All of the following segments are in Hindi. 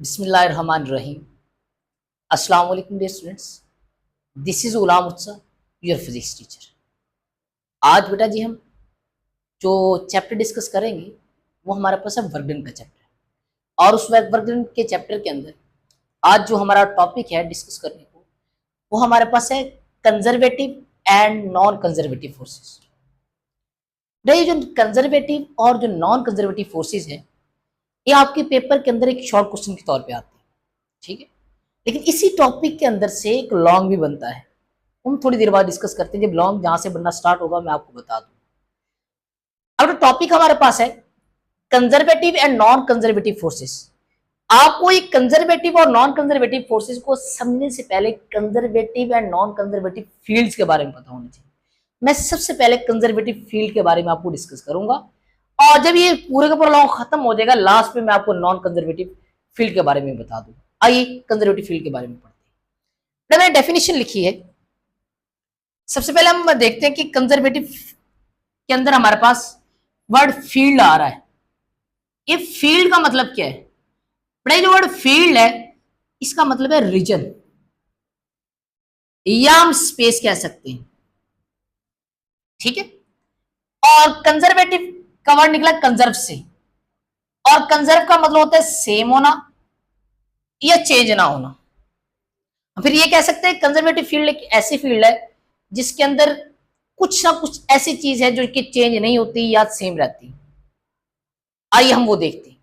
बिस्मिल्लाहिर्रहमानिर्रहीम। अस्सलाम वालेकुम dear students, this is Gulam Utsa, your physics teacher. आज बेटा जी हम जो चैप्टर डिस्कस करेंगे वो हमारे पास है वर्क डन का चैप्टर। और उस वर्क डन के चैप्टर के अंदर आज जो हमारा टॉपिक है डिस्कस करने को वो हमारे पास है conservative and non conservative forces. ये जो कंजर्वेटिव और जो नॉन कंजर्वेटिव फोर्सेस है ये आपके पेपर के अंदर एक शॉर्ट क्वेश्चन के तौर पे आते हैं, ठीक है। लेकिन इसी टॉपिक के अंदर से एक लॉन्ग भी बनता है, हम थोड़ी देर बाद डिस्कस करते हैं। जब लॉन्ग जहां से बनना स्टार्ट होगा मैं आपको बता दूं। अब तो टॉपिक हमारे पास है conservative and non conservative forces. आपको ये कंजर्वेटिव और नॉन कंजर्वेटिव फोर्सेस को समझने से पहले conservative and non conservative fields के बारे में पता होना चाहिए। मैं सबसे पहले कंजर्वेटिव फील्ड के बारे में आपको डिस्कस करूंगा और जब ये पूरे का पूरा लॉन्ग खत्म हो जाएगा लास्ट में मैं आपको नॉन कंजर्वेटिव फील्ड के बारे में बता दूंगा। आइए कंजर्वेटिव फील्ड के बारे में पढ़ते हैं। मैंने डेफिनेशन लिखी है। सबसे पहले हम देखते हैं कि कंजर्वेटिव के अंदर हमारे पास वर्ड फील्ड आ रहा है। ये फील्ड का मतलब क्या है? बड़ा जो वर्ड फील्ड है इसका मतलब है रीजन या हम स्पेस कह सकते हैं, ठीक है। और कंजर्वेटिव का वर्ड निकला कंजर्व से, और कंजर्व का मतलब होता है सेम होना या चेंज ना होना। फिर ये कह सकते हैं कंजर्वेटिव फील्ड एक ऐसी फील्ड है जिसके अंदर कुछ ना कुछ ऐसी चीज है जो कि चेंज नहीं होती या सेम रहती। आइए हम वो देखते हैं।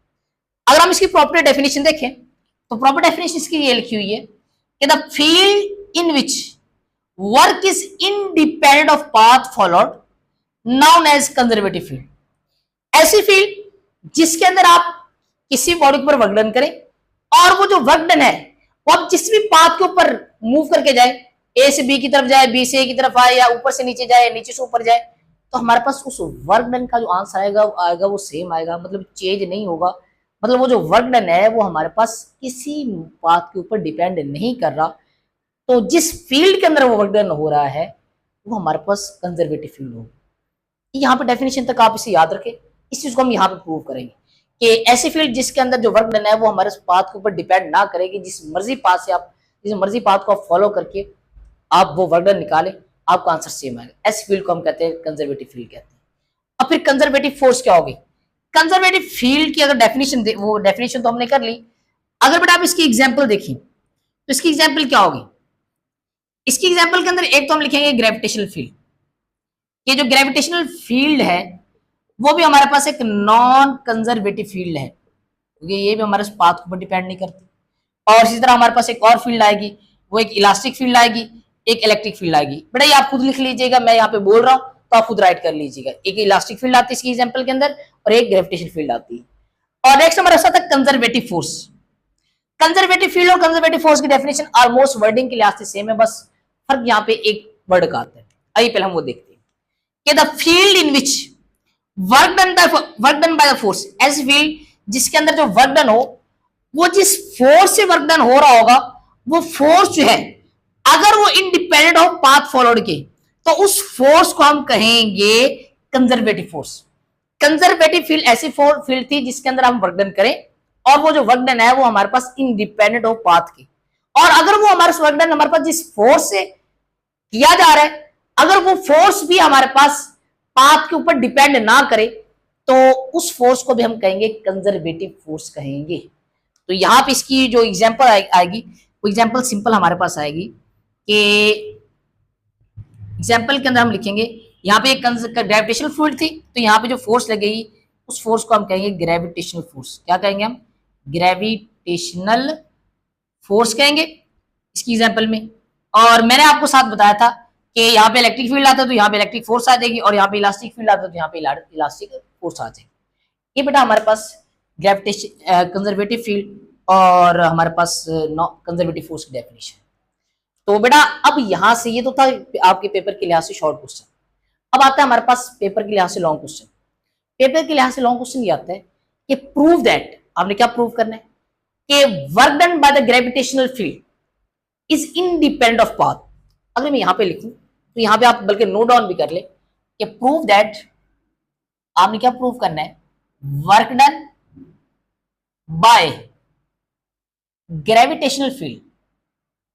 अगर हम इसकी प्रॉपर डेफिनेशन देखें तो प्रॉपर डेफिनेशन इसकी ये लिखी हुई है कि the field in which work is independent of path followed known as conservative field. ऐसी फील्ड जिसके अंदर आप किसी बॉडी के ऊपर वर्क डन करें और वो जो वर्क डन है वो आप जिस भी पाथ के ऊपर मूव करके जाए, ए से बी की तरफ जाए, बी से ए की तरफ आए, या ऊपर से नीचे जाए, नीचे से ऊपर जाए, तो हमारे पास उस वर्क डन का जो आंसर आएगा वो सेम आएगा, मतलब चेंज नहीं होगा। मतलब वो जो वर्क डन है वो हमारे पास किसी पाथ के ऊपर डिपेंड नहीं कर रहा। तो जिस फील्ड के अंदर वो वर्क डन हो रहा है वो हमारे पास कंजर्वेटिव फील्ड होगा। यहाँ पे डेफिनेशन तक आप इसे याद रखें। इस चीज को हम यहाँ पे प्रूव करेंगे कि ऐसी फील्ड जिसके अंदर जो वर्क डन है वो हमारे पाथ के ऊपर डिपेंड ना करेगी। जिस मर्जी पाथ से आप जिस मर्जी पाथ को आप फॉलो करके आप वो वर्क डन निकालें, आपका आंसर सेम आएगा। ऐसी फील्ड को हम कहते हैं कंजर्वेटिव फील्ड कहते हैं। अब फिर कंजर्वेटिव फोर्स क्या होगी? कंजर्वेटिव फील्ड की अगर डेफिनेशन वो डेफिनेशन तो हमने कर ली। अगर बेटा आप इसकी एग्जाम्पल देखिए तो इसकी एग्जाम्पल क्या होगी? इसकी एग्जाम्पल के अंदर एक तो हम लिखेंगे ग्रेविटेशनल फील्ड। ये जो ग्रेविटेशनल फील्ड है वो भी हमारे पास एक नॉन कंजर्वेटिव फील्ड है क्योंकि ये भी हमारे पाथ के ऊपर डिपेंड नहीं करती। और इसी तरह हमारे पास एक और फील्ड आएगी, वो एक इलास्टिक फील्ड आएगी, एक इलेक्ट्रिक फील्ड आएगी। बेटा ये आप खुद लिख लीजिएगा, मैं यहाँ पे बोल रहा हूँ तो आप खुद राइट कर लीजिएगा। एक इलास्टिक फील्ड आती है इसकी एग्जाम्पल के अंदर और एक ग्रेविटेशन फील्ड आती है। और नेक्स्ट हमारा साथ है कंजर्वेटिव फोर्स। कंजर्वेटिव फील्ड और कंजर्वेटिव फोर्स की डेफिनेशन ऑलमोस्ट वर्डिंग के लिहाज से सेम है, बस फर्क यहाँ पे एक वर्ड का आता है। आइए पहले हम वो देखते हैं कि the field in which work done by the force, ऐसी फील्ड जिसके अंदर जो वर्क डन हो वो जिस फोर्स से वर्क डन हो रहा होगा वो फोर्स जो है अगर वो इंडिपेंडेंट हो पाथ फॉलोड के तो उस फोर्स को हम कहेंगे कंजर्वेटिव फोर्स। कंजर्वेटिव फील्ड ऐसी फील्ड थी जिसके अंदर हम वर्क डन करें और वो जो वर्क डन है वो हमारे पास इंडिपेंडेंट हो पाथ के, और अगर वो हमारे वर्क डन हमारे पास जिस फोर्स से किया जा रहा है अगर वो फोर्स भी हमारे पास पाथ के ऊपर डिपेंड ना करे तो उस फोर्स को भी हम कहेंगे कंजर्वेटिव फोर्स कहेंगे। तो यहाँ पे इसकी जो एग्जांपल आएगी वो एग्जांपल सिंपल हमारे पास आएगी कि एग्जांपल के अंदर हम लिखेंगे यहाँ पे एक ग्रेविटेशनल फील्ड थी तो यहाँ पे जो फोर्स लगेगी उस फोर्स को हम कहेंगे ग्रेविटेशनल फोर्स। क्या कहेंगे हम? ग्रेविटेशनल फोर्स कहेंगे इसकी एग्जांपल में। और मैंने आपको साथ बताया था कि यहाँ पे इलेक्ट्रिक फील्ड आता है तो यहाँ पे इलेक्ट्रिक फोर्स आ जाएगी, और यहाँ पे इलास्टिक फील्ड आता है तो यहाँ पे इलास्टिक फोर्स आ जाएगी। ये बेटा हमारे पास ग्रेविटेशन कंजर्वेटिव फील्ड और हमारे पास कंजर्वेटिव फोर्स की डेफिनेशन। तो बेटा अब यहां से ये तो था आपके पेपर के लिहाज से शॉर्ट क्वेश्चन। अब आता है हमारे पास पेपर के लिहाज से लॉन्ग क्वेश्चन। पेपर के लिहाज से लॉन्ग क्वेश्चन ये आता है कि प्रूव दैट, आपने क्या प्रूव करना है कि work done by the gravitational field is independent of path. अगर मैं यहां पे लिखूं तो यहां पे आप बल्कि नोट डाउन भी कर ले कि प्रूव दैट, आपने क्या प्रूव करना है? Work done by gravitational field,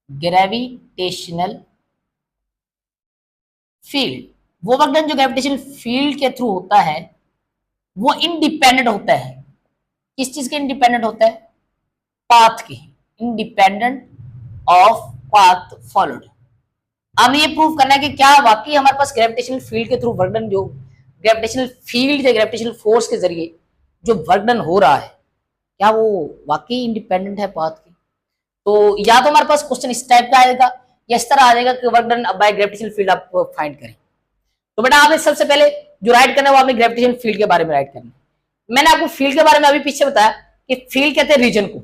gravitational field, वो वर्क डन जो ग्रेविटेशनल फील्ड के थ्रू होता है वो इंडिपेंडेंट होता है। किस चीज के इंडिपेंडेंट होता है? पाथ के, इंडिपेंडेंट ऑफ पाथ फॉलोड। हमें ये प्रूव करना है कि क्या वाकई हमारे पास ग्रेविटेशनल फील्ड के थ्रू वर्क डन, जो ग्रेविटेशनल फील्ड या ग्रेविटेशनल फोर्स के जरिए जो वर्क डन हो रहा है, क्या वो वाकई इंडिपेंडेंट है पाथ की। तो या तो हमारे पास क्वेश्चन इस टाइप का आएगा या इस तरह आ जाएगा कि work done by gravitational field आप फाइंड करें। तो बेटा आपने सबसे पहले जो राइट करना है वो आपने ग्रेविटेशनल फील्ड के बारे में राइट करना है। मैंने आपको फील्ड के बारे में अभी पीछे बताया कि फील्ड कहते हैं रीजन को,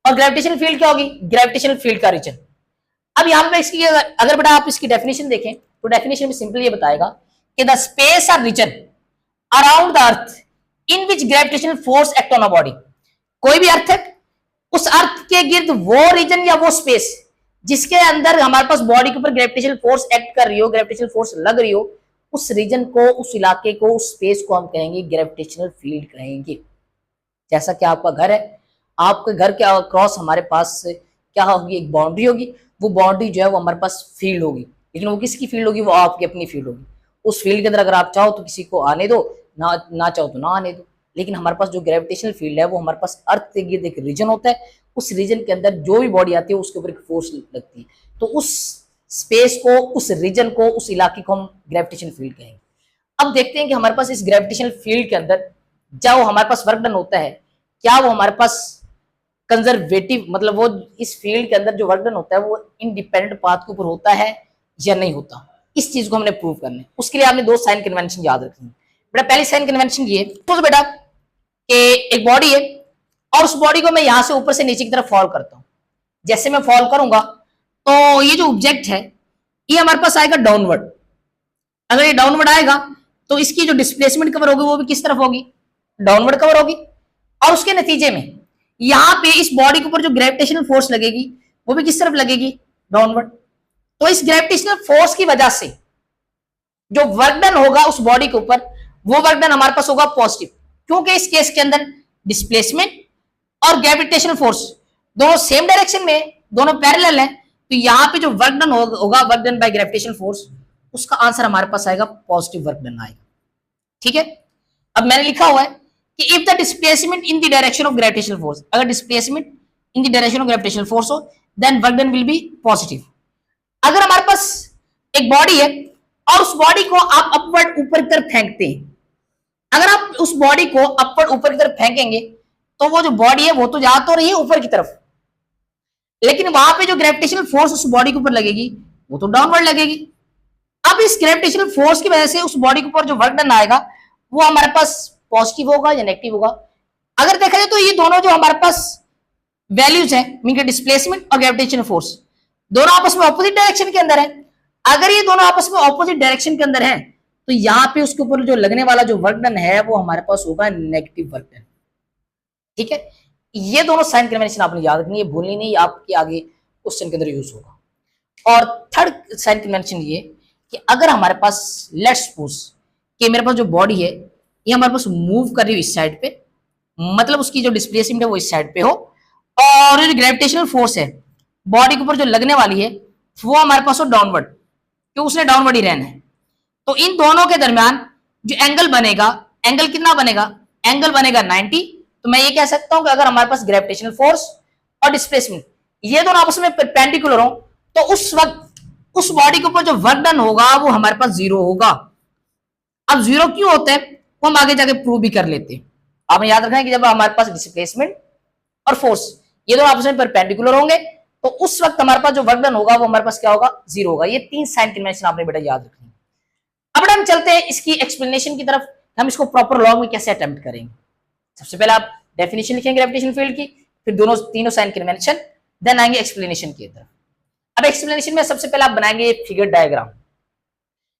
और ग्रेविटेशनल फील्ड क्या होगी? ग्रेविटेशनल फील्ड का रीजन। अब यहां पे इसकी अगर बेटा आप इसकी डेफिनेशन देखें तो डेफिनेशन में सिंपली ये बताएगा कि द स्पेस और region around the earth in which gravitational force act on a body. कोई भी अर्थ है, उस अर्थ के गिर्द वो रीजन या वो स्पेस जिसके अंदर हमारे पास बॉडी के ऊपर ग्रेविटेशनल फोर्स एक्ट कर रही हो, ग्रेविटेशनल फोर्स लग रही हो, उस रीजन को, उस इलाके को, उस स्पेस को हम कहेंगे ग्रेविटेशनल फील्ड कहेंगे। जैसा कि आपका घर है, आपके घर के अक्रॉस हमारे पास क्या होगी? एक बाउंड्री होगी। वो बाउंड्री जो है वो हमारे पास फील्ड होगी, लेकिन वो किसकी फील्ड होगी? वो आपकी अपनी फील्ड होगी। उस फील्ड के अंदर अगर आप चाहो तो किसी को आने दो, ना चाहो तो ना आने दो। लेकिन हमारे पास जो ग्रेविटेशनल फील्ड है वो हमारे पास अर्थ के गिर्द एक रीजन होता है। उस रीजन के अंदर जो भी बॉडी आती है उसके ऊपर एक फोर्स लगती है। तो उस स्पेस को, उस रीजन को, उस इलाके को हम ग्रेविटेशनल फील्ड कहेंगे। अब देखते हैं कि हमारे पास इस ग्रेविटेशनल फील्ड के अंदर जब हमारे पास वर्क डन होता है, क्या वो हमारे पास कंजर्वेटिव, मतलब वो इस फील्ड के अंदर जो वर्क डन होता है वो इंडिपेंडेंट पाथ के ऊपर होता है या नहीं होता। इस चीज को हमने प्रूव करना है। उसके लिए आपने दो साइन कन्वेंशन याद रखनी है। बेटा पहली साइन कन्वेंशन ये तो बेटा कि एक बॉडी है और उस बॉडी को मैं यहां से ऊपर से नीचे की तरफ फॉल करता हूं। जैसे मैं फॉल करूंगा तो ये जो ऑब्जेक्ट है ये हमारे पास आएगा डाउनवर्ड। अगर ये डाउनवर्ड आएगा तो इसकी जो डिस्प्लेसमेंट कवर होगी वो भी किस तरफ होगी? डाउनवर्ड कवर होगी। और उसके नतीजे में यहां पे इस बॉडी के ऊपर जो ग्रेविटेशनल फोर्स लगेगी वो भी किस तरफ लगेगी? डाउनवर्ड। तो इस ग्रेविटेशनल फोर्स की वजह से जो वर्क डन होगा उस बॉडी के ऊपर, वो वर्क डन हमारे पास होगा पॉजिटिव, क्योंकि इस केस के अंदर डिस्प्लेसमेंट और ग्रेविटेशनल फोर्स दोनों सेम डायरेक्शन में, दोनों पैरेलल है। तो यहां पे जो वर्क डन होगा, work done by gravitational force, उसका आंसर हमारे पास आएगा पॉजिटिव वर्क डन आएगा। ठीक है। अब मैंने लिखा हुआ है कि if the displacement in the direction of gravitational force, अगर displacement in the direction of gravitational force हो then work done will be positive. अगर हमारे पास एक बॉडी है और उस बॉडी को आप अपवर्ड ऊपर की तरफ फेंकते हैं, अगर आप उस बॉडी को अपवर्ड ऊपर की तरफ फेंकेंगे तो वो जो बॉडी है वो तो जा तो रही है ऊपर की तरफ, लेकिन वहां पे जो ग्रेविटेशनल फोर्स उस बॉडी के ऊपर लगेगी वो तो डाउनवर्ड लगेगी। अब इस ग्रेविटेशनल फोर्स की वजह से उस बॉडी के ऊपर जो वर्क डन आएगा वो हमारे पास पॉजिटिव होगा या नेगेटिव होगा। अगर देखा जाए तो ये दोनों जो हमारे पास वैल्यूज हैं, मीन डिस्प्लेसमेंट और ग्रेविटेशनल फोर्स, दोनों आपस में ऑपोजिट डायरेक्शन के अंदर है। अगर ये दोनों आपस में ऑपोजिट डायरेक्शन के अंदर है तो यहाँ पे उसके ऊपर जो लगने वाला जो वर्क डन है वो हमारे पास होगा नेगेटिव वर्क डन। ठीक है। ये दोनों साइन कन्वेंशन आपने याद रखनी है, भूलनी नहीं, आपके आगे क्वेश्चन के अंदर यूज होगा। और थर्ड साइन कन्वेंशन ये कि अगर हमारे पास लेट्स सपोज कि मेरे पास जो बॉडी है ये हमारे पास मूव कर रही हो इस साइड पे, मतलब उसकी जो डिस्प्लेसमेंट है वो इस साइड पे हो, और जो ग्रेविटेशनल फोर्स है बॉडी के ऊपर जो लगने वाली है वो हमारे पास हो डाउनवर्ड, क्योंकि उसने डाउनवर्ड ही रहना है। तो इन दोनों के दरमियान जो एंगल बनेगा, एंगल कितना बनेगा? एंगल बनेगा 90। तो मैं ये कह सकता हूं कि अगर हमारे पास ग्रेविटेशनल फोर्स और डिस्प्लेसमेंट ये दोनों आपस में परपेंडिकुलर हो तो उस वक्त उस बॉडी के ऊपर जो वर्क डन होगा वो हमारे पास जीरो होगा। अब जीरो क्यों होते हैं वो हम आगे जाके प्रूव भी कर लेते हैं। आपने याद रखना है कि जब हमारे पास डिस्प्लेसमेंट और फोर्स ये दोनों आपस में परपेंडिकुलर होंगे तो उस वक्त हमारे पास जो वर्क डन होगा वो हमारे पास क्या होगा? जीरो होगा। ये तीन साइन कन्वेंशन आपने बेटा याद रखनी है। अब हम चलते हैं इसकी एक्सप्लेनेशन की तरफ, हम इसको प्रॉपर लॉ में कैसे अटेम्प्ट करेंगे। सबसे पहले आप डेफिनेशन लिखेंगे ग्रेविटेशनल फील्ड की, फिर दोनों तीनों साइन कन्वेंशन, देन आएंगे एक्सप्लेनेशन की तरफ। अब एक्सप्लेनेशन में सबसे पहले आप बनाएंगे एक फिगर डायग्राम।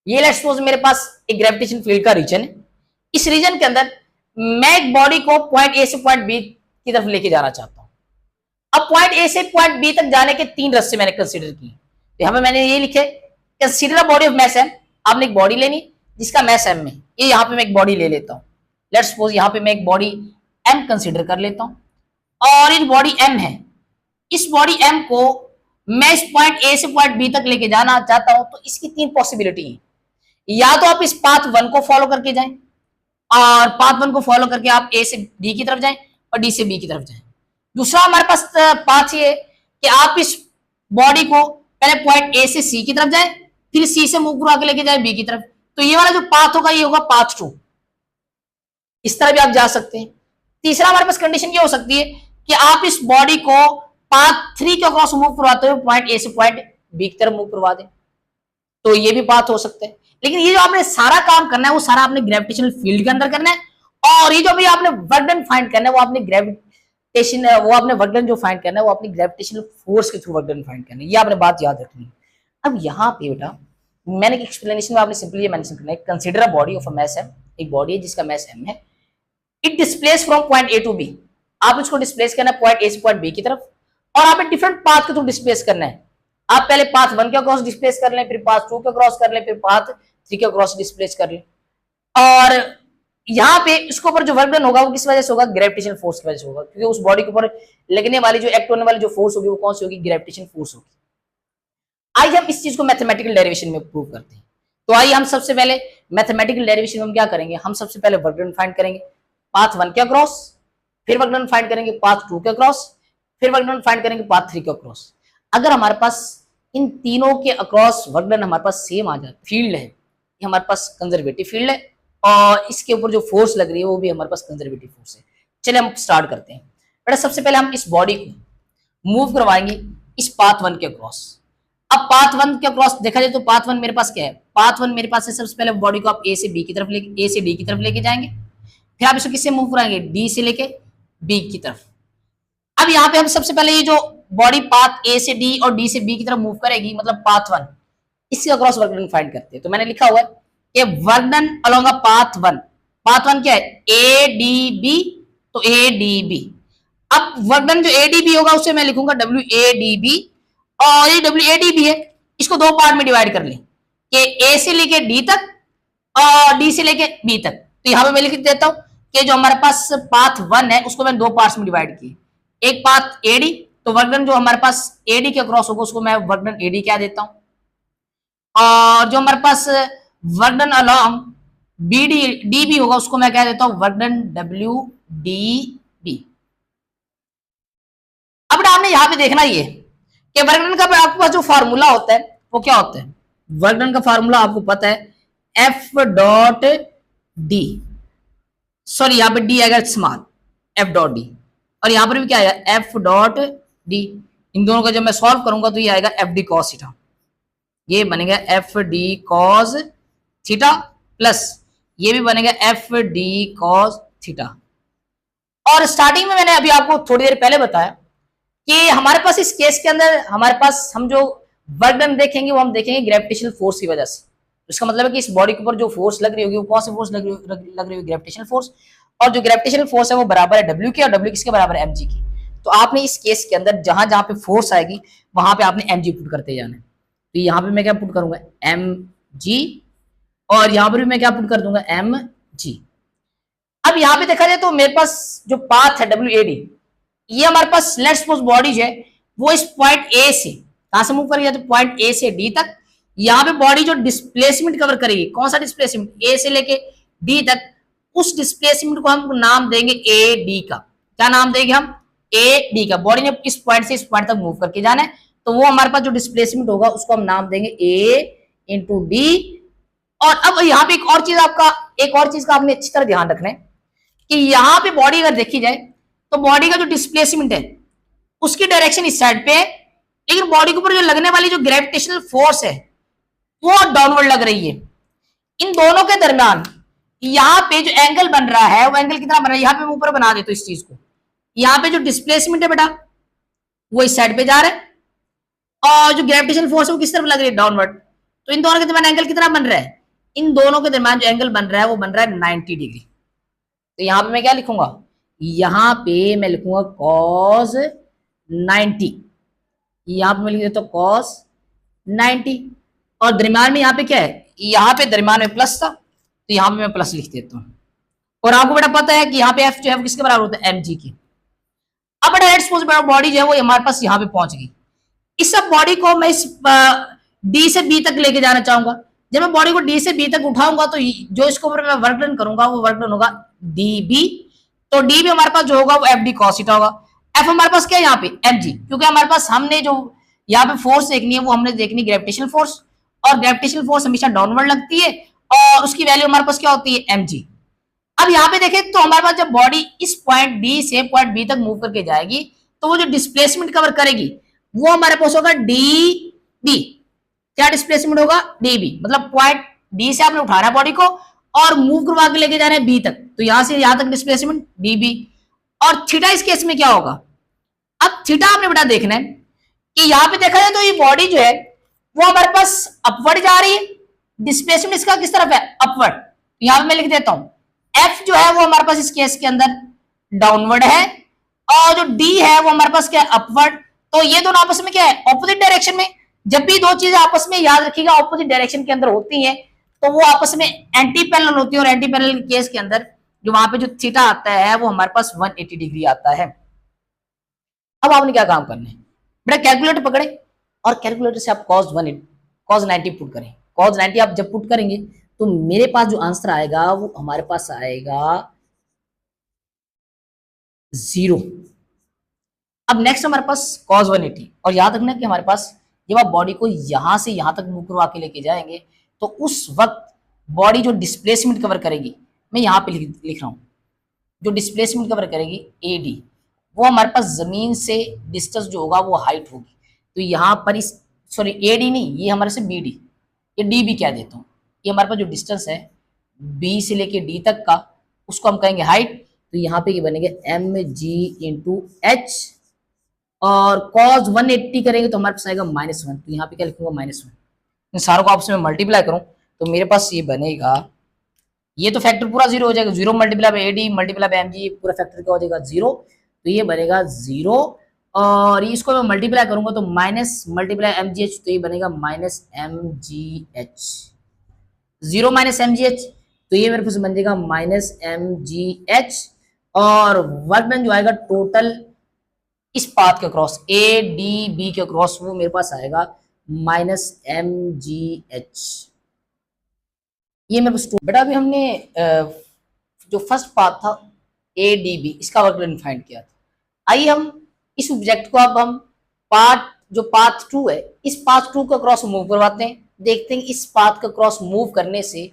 ये लेट्स सपोज मेरे पास एक ग्रेविटेशन फील्ड का रीजन है। इस रीजन के अंदर मैं एक बॉडी को पॉइंट ए से पॉइंट बी की तरफ लेके जाना चाहता हूं। अब पॉइंट ए से पॉइंट बी तक जाने के तीन रास्ते मैंने कंसीडर किए। तो यहां पे मैंने ये लिखे consider a body of mass m। आपने एक बॉडी लेनी जिसका मास m है, ये यहां पे मैं एक बॉडी ले लेता हूं। लेट्स सपोज यहां पे मैं एक बॉडी m कंसीडर कर लेता हूं और ये बॉडी m है इस बॉडी एम को मैं इस पॉइंट ए से पॉइंट बी तक लेके जाना चाहता हूं, तो इसकी तीन पॉसिबिलिटी है। या तो आप इस पाथ वन को फॉलो करके जाएं, और पाथ वन को फॉलो करके आप ए से डी की तरफ जाएं और डी से बी की तरफ जाएं। दूसरा हमारे पास पाथ ये कि आप इस बॉडी को पहले पॉइंट ए से सी की तरफ जाएं, फिर सी से मूव करवा के लेके जाएं बी की तरफ। तो ये वाला जो पाथ होगा ये होगा पाथ टू। इस तरह भी आप जा सकते हैं। तीसरा हमारे पास कंडीशन ये हो सकती है कि आप इस बॉडी को पाथ थ्री के अक्रॉस मूव करवाते हुए पॉइंट ए से पॉइंट बी की तरफ मूव करवा दें, तो ये भी पाथ हो सकता है। लेकिन ये जो आपने सारा काम करना है वो सारा आपने ग्रेविटेशनल फील्ड के अंदर करना है, और ये जो भी आपने वर्क डन फाइंड करना है वो आपने ग्रेविटेशन वो आपने वर्क डन जो फाइंड करना है वो अपनी ग्रेविटेशनल फोर्स के थ्रू वर्क डन फाइंड करना है। ये आपने बात याद रखनी है। अब यहाँ पे बेटा मैंने एक एक्सप्लेनेशन में आपने सिंपली ये मेंशन करना है, consider a body of a mass m, एक बॉडी है जिसका मास m है, it displace from point A to B. आप इसको डिस्प्लेस करना है पॉइंट ए से पॉइंट बी की तरफ, और आप डिफरेंट पाथ के थ्रू डिस्प्लेस करना है। आप पहले पाथ वन के क्रॉस डिस्प्लेस कर लें, फिर पाथ टू के क्रॉस कर लें, फिर पाथ थ्री के क्रॉस डिस्प्लेस कर लें। और यहाँ पे इसके ऊपर जो वर्क डन होगा वो किस वजह से होगा? ग्रेविटेशनल फोर्स की वजह से होगा, क्योंकि उस बॉडी के ऊपर लगने वाली जो एक्ट होने वाली जो फोर्स होगी वो कौन सी होगी? ग्रेविटेशनल फोर्स होगी। आइए हम इस चीज को मैथमेटिकल डेरिवेशन में प्रूव करते हैं। तो आइए हम सबसे पहले मैथमेटिकल डेरिवेशन में हम क्या करेंगे? हम सबसे पहले वर्क डन फाइंड करेंगे पाथ वन के अक्रॉस, फिर वर्क डन फाइंड करेंगे पाथ टू के अक्रॉस, फिर वर्क डन फाइंड करेंगे पाथ थ्री के अक्रॉस। अगर हमारे पास इन तीनों के अक्रॉस वर्क डन हमारे पास सेम आ जाए, फील्ड है ये हमारे पास कंजर्वेटिव फील्ड है, और इसके ऊपर जो फोर्स लग रही है वो भी हमारे पास कंजर्वेटिव फोर्स है। चलिए हम स्टार्ट करते हैं। बेटा सबसे पहले हम इस बॉडी को मूव करवाएंगे इस पाथ वन के अक्रॉस। अब पाथ वन के अक्रॉस देखा जाए तो पाथ वन मेरे पास क्या है? पाथ वन मेरे पास है, सबसे पहले बॉडी को आप ए से डी की तरफ लेके जाएंगे, फिर आप इसको किससे मूव कराएंगे? डी से लेके बी की तरफ। अब यहाँ पे हम सबसे पहले ये जो बॉडी पाथ ए से डी और डी से बी की तरफ मूव करेगी, मतलब पाथ वन, इसके अक्रॉस वर्क डन फाइंड करते हैं। तो मैंने लिखा हुआ है कि work done along a path one. Path one क्या है? ए डी बी, तो ए डी बी। अब वर्क डन जो ए डी बी होगा उसे मैं लिखूंगा डब्ल्यू ए डी बी, और ये डब्ल्यू ए डी बी है इसको दो पार्ट में डिवाइड कर लें कि ए से लेके डी तक और डी से लेके बी तक। तो यहाँ पे मैं लिख देता हूं कि जो हमारे पास पाथ वन है उसको मैंने दो पार्ट्स में डिवाइड किए, एक पाथ एडी, तो वर्क डन जो हमारे पास एडी के अक्रॉस होगा उसको मैं वर्क डन एडी क्या देता हूं, और जो हमारे पास work done along B D D B होगा उसको मैं क्या देता हूं? Work done W D B. अब आपने यहां पे देखना ये कि वर्क डन का आपके पास जो फार्मूला होता है वो क्या होता है? वर्क डन का फार्मूला आपको पता है एफ डॉट डी, सॉरी यहाँ पे डी आएगा स्मॉल, एफ डॉट डी, और यहां पर भी क्या आएगा? F dot D. इन दोनों का जब मैं सॉल्व करूंगा तो ये आएगा एफ डी कॉस थीटा, ये बनेगा F D cos theta, plus ये भी बनेगा एफ डी कॉस थीटा। और स्टार्टिंग में मैंने अभी आपको थोड़ी देर पहले बताया कि हमारे पास इस केस के अंदर हमारे पास हम जो वर्क डन देखेंगे वो हम देखेंगे ग्रेविटेशनल फोर्स की वजह से। इसका मतलब है कि इस बॉडी के ऊपर जो फोर्स लग रही होगी वो कौन सी फोर्स लग रही होगी? Gravitational force. और जो ग्रेविटेशनल फोर्स है वो बराबर है डब्ल्यू की, और डब्ल्यू किसके बराबर है? mg की। तो आपने इस केस के अंदर जहां जहां पे फोर्स आएगी वहां पे आपने mg पुट करते जाना है। तो यहाँ पे मैं क्या पुट करूंगा? mg, और यहाँ पर भी मैं क्या पुट कर दूंगा? mg। अब यहाँ पे देखा जाए तो मेरे पास जो पाथ है डब्ल्यू ए डी, ये हमारे पास लेट्स सपोज बॉडी है वो इस पॉइंट ए से कहां से मूव करेगी? तो पॉइंट ए से डी तक। यहाँ पे बॉडी जो डिस्प्लेसमेंट कवर करेगी, कौन सा डिस्प्लेसमेंट? ए से लेके डी तक। उस डिस्प्लेसमेंट को हम नाम देंगे ए डी का। क्या नाम देंगे हम? ए डी का। बॉडी ने इस पॉइंट से इस पॉइंट तक मूव करके जाना है, तो वो हमारे पास जो डिस्प्लेसमेंट होगा उसको हम नाम देंगे ए इंटू डी। और अब यहाँ पे एक और चीज का आपने अच्छी तरह ध्यान रखना है कि यहाँ पे बॉडी अगर देखी जाए तो बॉडी का जो डिस्प्लेसमेंट है उसकी डायरेक्शन इस साइड पे है, लेकिन बॉडी के ऊपर जो लगने वाली जो ग्रेविटेशनल फोर्स है वो डाउनवर्ड लग रही है। इन दोनों के दरमियान यहाँ पे जो एंगल बन रहा है वो एंगल कितना बन रहा है? यहाँ पे मैं ऊपर बना देता हूं इस चीज को। यहाँ पे जो डिस्प्लेसमेंट है बेटा वो इस साइड पे जा रहा है, और जो ग्रेविटेशनल फोर्स है वो किस तरफ लग रही है? डाउनवर्ड। तो इन दोनों के दरमियान एंगल कितना बन रहा है? इन दोनों के दरमियान जो एंगल बन रहा है वो बन रहा है 90 डिग्री। तो यहाँ पे मैं क्या लिखूंगा? यहाँ पे मैं लिखूंगा cos 90। यहाँ पे मैं लिख देता हूँ cos 90, और दरमियान में यहाँ पे क्या है? यहाँ पे दरमियान में प्लस था, तो यहाँ पे मैं प्लस लिख देता हूँ। और आपको बेटा पता है कि यहाँ पे एफ जो है किसके बराबर होता है? mg की। अब लेट्स सपोज बॉडी जो है वो हमारे पास यहाँ पे पहुंच गई। इस सब बॉडी को मैं इस डी से बी तक लेके जाना चाहूंगा। जब मैं बॉडी को डी से बी तक उठाऊंगा तो जो इसको ऊपर मैं वर्क डन करूंगा वो वर्क डन होगा डी बी। तो डी बी हमारे पास जो होगा वो एफ डी कॉस थीटा होगा। एफ हमारे पास क्या है यहाँ पे एम जी, क्योंकि हमारे पास हमने जो यहाँ पे फोर्स देखनी है वो हमने देखनी ग्रेविटेशनल फोर्स, और ग्रेविटेशनल फोर्स हमेशा डाउनवर्ड लगती है और उसकी वैल्यू हमारे पास क्या होती है एम जी। अब यहाँ पे देखें तो हमारे पास जब बॉडी इस पॉइंट डी से पॉइंट बी तक मूव करके जाएगी तो वो जो डिस्प्लेसमेंट कवर करेगी वो हमारे पास होगा डी बी। क्या डिस्प्लेसमेंट होगा डी बी, मतलब पॉइंट डी से आपने उठाना है बॉडी को और मूव करवा के लेके जाना है बी तक, तो यहां से यहां तक डिस्प्लेसमेंट डी बी। और थीटा इस केस में क्या होगा, अब थीटा आपने बेटा देखना है कि यहां पे देखा जाए तो ये बॉडी जो है वो हमारे पास अपवर्ड जा रही है, डिस्प्लेसमेंट इसका किस तरफ है अपवर्ड। यहां पे मैं लिख देता हूं एफ जो है वो हमारे पास इस केस के अंदर डाउनवर्ड है और जो डी है वो हमारे पास क्या है अपवर्ड। तो ये दोनों आपस में क्या है ऑपोजिट डायरेक्शन में। जब भी दो चीजें आपस में याद रखिएगा ऑपोजिट डायरेक्शन के अंदर होती हैं तो वो आपस में एंटी पैरेलल होती है, और एंटी पैरेलल के केस के अंदर जो वहां पे जो थीटा आता है वो हमारे पास 180 डिग्री आता है। अब आपने क्या काम करना है बेटा, कैलकुलेटर पकड़े और कैलकुलेटर से आप cos 90 पुट करें। cos 90 आप जब पुट करेंगे तो मेरे पास जो आंसर आएगा वो हमारे पास आएगा 0। अब नेक्स्ट हमारे पास cos 180, और याद रखना कि हमारे पास जब आप बॉडी को यहां से यहां तक मूव करवा के लेके जाएंगे तो उस वक्त बॉडी जो डिस्प्लेसमेंट कवर करेगी, मैं यहां पे लिख रहा हूं, जो डिस्प्लेसमेंट कवर करेगी ए डी, वो हमारे पास जमीन से डिस्टेंस जो होगा वो हाइट होगी। तो यहाँ पर इस सॉरी ए डी नहीं, ये हमारे से बी डी, ये डी बी क्या देता हूँ, ये हमारे पास जो डिस्टेंस है बी से लेके डी तक का उसको हम कहेंगे हाइट। तो यहाँ पे ये बनेगा एम जी इंटू एच, और cos 180 करेंगे तो हमारे पास आएगा -1। तो यहाँ पे क्या लिखूंगा -1। इन सारों को आपस में मल्टीप्लाई करूं तो मेरे पास ये बनेगा, ये तो फैक्टर पूरा 0 हो जाएगा, 0 multiply by AD multiply by MG, पूरा फैक्टर क्या हो जाएगा 0। तो ये बनेगा 0, और इसको मैं मल्टीप्लाई करूंगा तो minus multiply M G H, तो ये बनेगा -mgh, 0 -mgh, तो ये मेरे पास बन जाएगा -mgh। और वर्क डन जो आएगा टोटल इस पाथ के क्रॉस ए डी बी के क्रॉस वो मेरे पास आएगा -mgh। ये मेरे पास बेटा अभी हमने जो फर्स्ट पाथ था ए डी बी इसका वर्क डन फाइंड किया था। आइए हम इस ऑब्जेक्ट को अब हम पाथ 2 है इस पाथ 2 का क्रॉस मूव करवाते हैं, देखते हैं इस पाथ का क्रॉस मूव करने से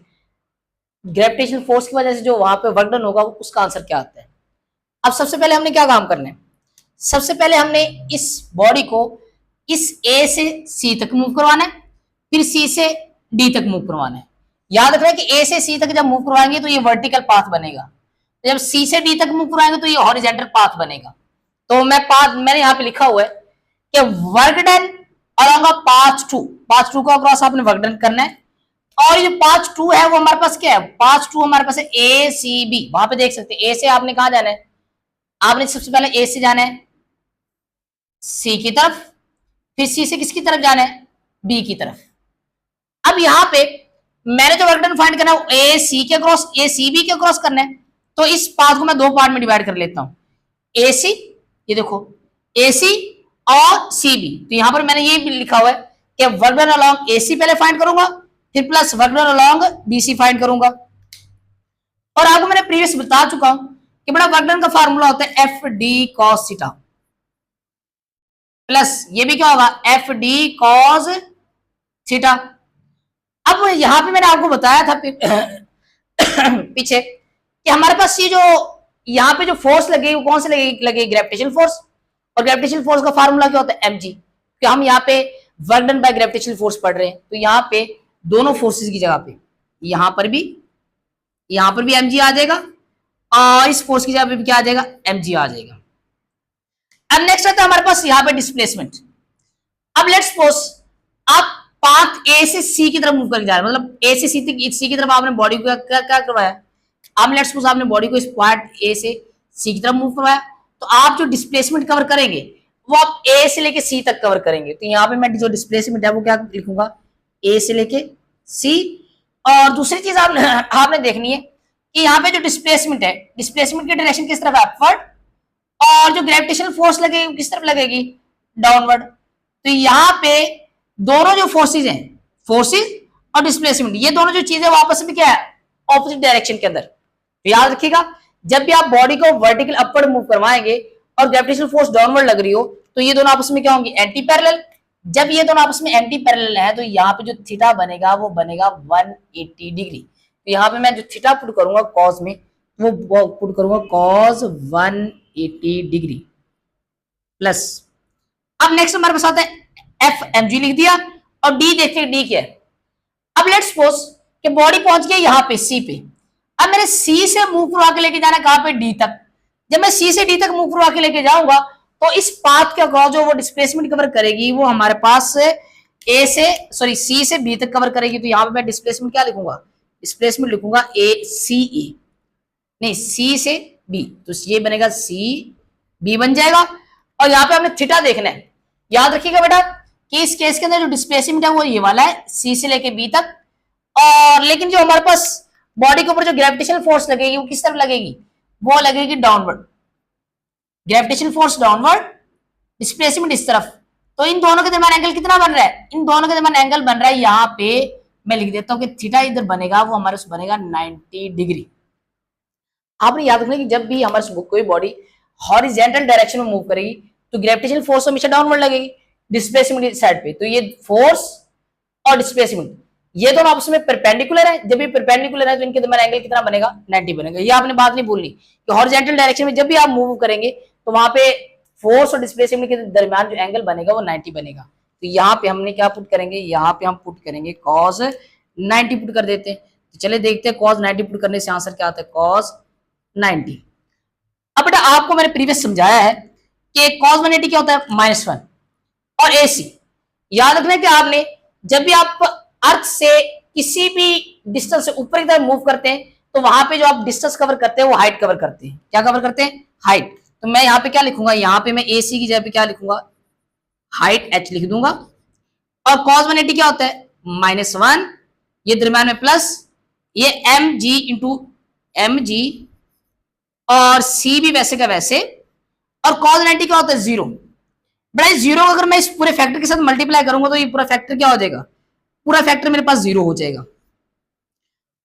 ग्रेविटेशनल फोर्स की वजह से जो वहां पे वर्क डन होगा उसका आंसर क्या आता है। अब सबसे पहले हमने क्या काम करना है, सबसे पहले हमने इस बॉडी को इस ए से सी तक मूव करवाना है, फिर सी से डी तक मूव करवाना है। याद रखना है कि ए से सी तक जब मूव करवाएंगे तो ये वर्टिकल पाथ बनेगा, जब सी से डी तक मूव करवाएंगे तो ये हॉरिजॉन्टल पाथ बनेगा। तो मैंने यहाँ पे लिखा हुआ है कि वर्क डन अलोंग पाथ 2 का क्रॉस आपने वर्क डन करना है। और ये पाथ 2 है वो हमारे पास क्या है, पाथ 2 हमारे पास है ए सी बी। वहां पे देख सकते हैं ए से आपने कहा जाना है, आपने सबसे पहले ए से जाना है सी की तरफ, फिर सी से किसकी तरफ जाना है बी की तरफ। अब यहां पे मैंने जो वर्क डन फाइंड करना है ए सी के क्रॉस ए सी बी के क्रॉस करना है, तो इस पाथ को मैं 2 पार्ट में डिवाइड कर लेता हूं ए सी, ये देखो ए सी और सी बी। तो यहां पर मैंने ये भी लिखा हुआ है कि work done along A C पहले फाइंड करूंगा, फिर plus work done along B C find करूंगा। और आपको मैंने प्रीवियस बता चुका हूं कि बड़ा वर्क डन का फार्मूला होता है F D cos theta plus ये भी क्या होगा एफ डी कॉस थीटा। अब यहां पे मैंने आपको बताया था पीछे कि हमारे पास ये जो यहाँ पे जो फोर्स लगेगी वो कौन से लगेगी ग्रेविटेशनल फोर्स, और ग्रेविटेशनल फोर्स का फार्मूला क्या होता है mg। कि हम यहाँ पे work done by gravitational force पढ़ रहे हैं, तो यहाँ पे दोनों फोर्सेस की जगह पे यहाँ पर भी mg आ जाएगा और इस फोर्स की जगह पे भी क्या आ जाएगा mg आ जाएगा। अब नेक्स्ट आता है हमारे पास यहाँ पे डिस्प्लेसमेंट। अब लेट्स सपोज आप पाथ ए से सी की तरफ मूव करके जा रहे हैं, मतलब ए से सी की तरफ आपने बॉडी को क्या करवाया, आप लेट्स सपोज आपने बॉडी को इस पॉइंट ए से सी की तरफ मूव करवाया, तो आप जो डिस्प्लेसमेंट कवर करेंगे वो आप ए से लेके सी तक कवर करेंगे। तो यहाँ पे मैं जो डिस्प्लेसमेंट है वो क्या लिखूंगा ए से लेके सी। और दूसरी चीज आपने देखनी है कि यहाँ पे जो डिस्प्लेसमेंट है, डिस्प्लेसमेंट की डायरेक्शन किस तरफ है अपवर्ड, और जो ग्रेविटेशनल फोर्स लगेगी वो किस तरफ लगेगी, डाउनवर्ड। तो यहाँ पे दोनों जो फोर्सेज हैं, फोर्सेज और डिस्प्लेसमेंट, ये दोनों जो चीजें वो आपस में क्या है, ऑपोजिट डायरेक्शन के अंदर। तो याद रखिएगा, जब भी आप बॉडी को वर्टिकल अपवर्ड मूव करवाएंगे और ग्रेविटेशनल फोर्स डाउनवर्ड लग रही हो, तो ये दोनों आपस में क्या होंगी, एंटी पैरेलल। जब ये दोनों आपस में एंटी पैरेलल है, तो यहाँ पे जो थीटा बनेगा वो बनेगा 180 डिग्री। तो यहाँ पे मैं जो थीटा पुट करूंगा कॉस में, वो पुट करूंगा कॉस 180 डिग्री प्लस। अब नेक्स्ट हमारे पास आता है एफ एम जी लिख दिया, और डी देखिए डी क्या है। अब लेट्स सपोज कि बॉडी पहुंच गई यहाँ पे सी पे। अब मैंने सी से मूव करवा के लेके जाना कहां पे, डी तक। जब मैं सी से डी तक मूव करवा के लेके जाऊंगा, तो इस पाथ के अक्रॉस जो वो डिस्प्लेसमेंट कवर करेगी वो हमारे पास ए से सॉरी सी से बी तक कवर करेगी। तो यहाँ पे मैं डिस्प्लेसमेंट क्या लिखूंगा, डिस्प्लेसमेंट लिखूंगा ए सी ए, नहीं सी से बी, तो ये बनेगा सी बी बन जाएगा। और यहाँ पे हमने थीटा देखना है। याद रखिएगा बेटा कि इस केस के अंदर जो डिस्प्लेसमेंट है वो ये वाला है, सी से लेके बी तक। और लेकिन जो हमारे पास बॉडी के ऊपर जो ग्रेविटेशनल फोर्स लगेगी वो किस तरफ लगेगी, वो लगेगी downward. Gravitational force downward, displacement इस तरफ। तो इन दोनों के दरमियान एंगल कितना बन रहा है, इन दोनों के दरमियान एंगल बन रहा है, यहाँ पे मैं लिख देता हूं कि थीटा इधर बनेगा वो हमारे बनेगा 90 डिग्री। आपने याद रखना कि जब भी हमारे कोई बॉडी हॉरिजेंटल डायरेक्शन में मूव करेगी तो ग्रेविटेशनल फोर्स हमेशा डाउनवर्ड लगेगी, डिस्प्लेसमेंट इस साइड पे। तो ये फोर्स और डिस्प्लेसमेंट ये दोनों आपस में परपेंडिकुलर है। जब ये परपेंडिकुलर है तो इनके दरमियान एंगल कितना बनेगा, 90 बनेगा। ये आपने बात नहीं भूलनी कि हॉरिजेंटल डायरेक्शन में जब भी आप मूव करेंगे तो वहां पे फोर्स और डिस्प्लेसमेंट के दरमियान जो एंगल बनेगा वो 90 बनेगा। तो यहाँ पे हमने क्या पुट करेंगे, यहाँ पे हम पुट करेंगे कॉस 90 पुट कर देते हैं। तो चले देखते हैं कॉस 90 पुट करने से आंसर क्या आता है, कॉस 90। अब बेटा आपको मैंने प्रीवियस समझाया है कि कॉस 180 क्या होता है, -1 और AC। याद रखना कि आपने जब भी आप अर्थ से किसी भी डिस्टेंस से ऊपर की तरफ मूव करते हैं तो वहां पे जो आप डिस्टेंस कवर करते हैं वो हाइट कवर करते हैं। क्या कवर करते हैं, हाइट। तो मैं यहाँ पे क्या लिखूंगा, यहाँ पे मैं AC की जगह पे क्या लिखूंगा, हाइट h लिख दूंगा। और cos 180 क्या होता है, -1, ये दरम्यान में प्लस, ये mg इंटू mg और c भी वैसे का वैसे। और cos 90 क्या होता है, 0। बड़ा जीरो अगर मैं इस पूरे फैक्टर के साथ मल्टीप्लाई करूंगा तो ये पूरा फैक्टर क्या हो जाएगा, पूरा फैक्टर मेरे पास 0 हो जाएगा।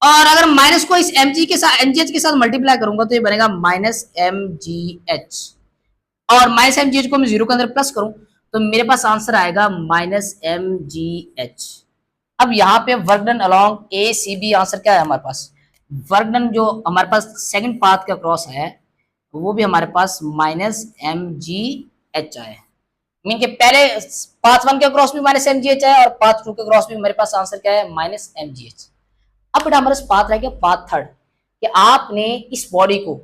और अगर माइनस को इस mg के साथ mgh के साथ मल्टीप्लाई करूंगा तो ये बनेगा -mgh। और -mgh को मैं 0 के अंदर प्लस करूं तो मेरे पास आंसर आएगा -mgh। अब यहाँ पे work done along A C B answer क्या है हमारे पास, वर्क डन जो हमारे पास सेकंड पाथ का क्रॉस है वो भी हमारे पास -mgh आया। मीन के पहले पाथ 1 के क्रॉस भी -mgh है और पाथ 2 के क्रॉस भी मेरे पास आंसर क्या है, -mgh। अब बेटा हमारे पाथ रह गया पाथ थर्ड, कि आपने इस बॉडी को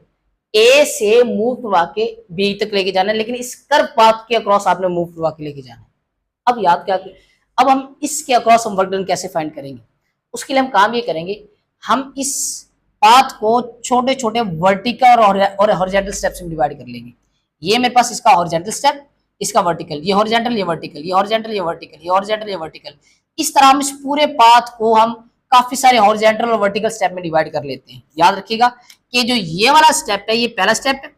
ए से मूव करवा के बी तक लेके जाना है, लेकिन इस कर्व पाथ के अक्रॉस आपने मूव करवा के लेके जाना है। अब याद क्या, अब हम इसके अक्रॉस हम वर्क डन कैसे फाइंड करेंगे, उसके लिए हम काम ये करेंगे, हम इस पाथ को छोटे छोटे वर्टिकल और हॉरिजॉन्टल स्टेप्स में डिवाइड कर लेंगे। ये मेरे पास इसका हॉरिजॉन्टल स्टेप, इसका वर्टिकल, ये हॉरिजॉन्टल, ये वर्टिकल, ये हॉरिजॉन्टल, ये वर्टिकल, ये हॉरिजॉन्टल, ये वर्टिकल। इस तरह हम इस पूरे पाथ को हम काफी सारे हॉरिजॉन्टल और वर्टिकल स्टेप में डिवाइड कर लेते हैं। याद रखिएगा कि जो ये वाला स्टेप है ये पहला स्टेप है,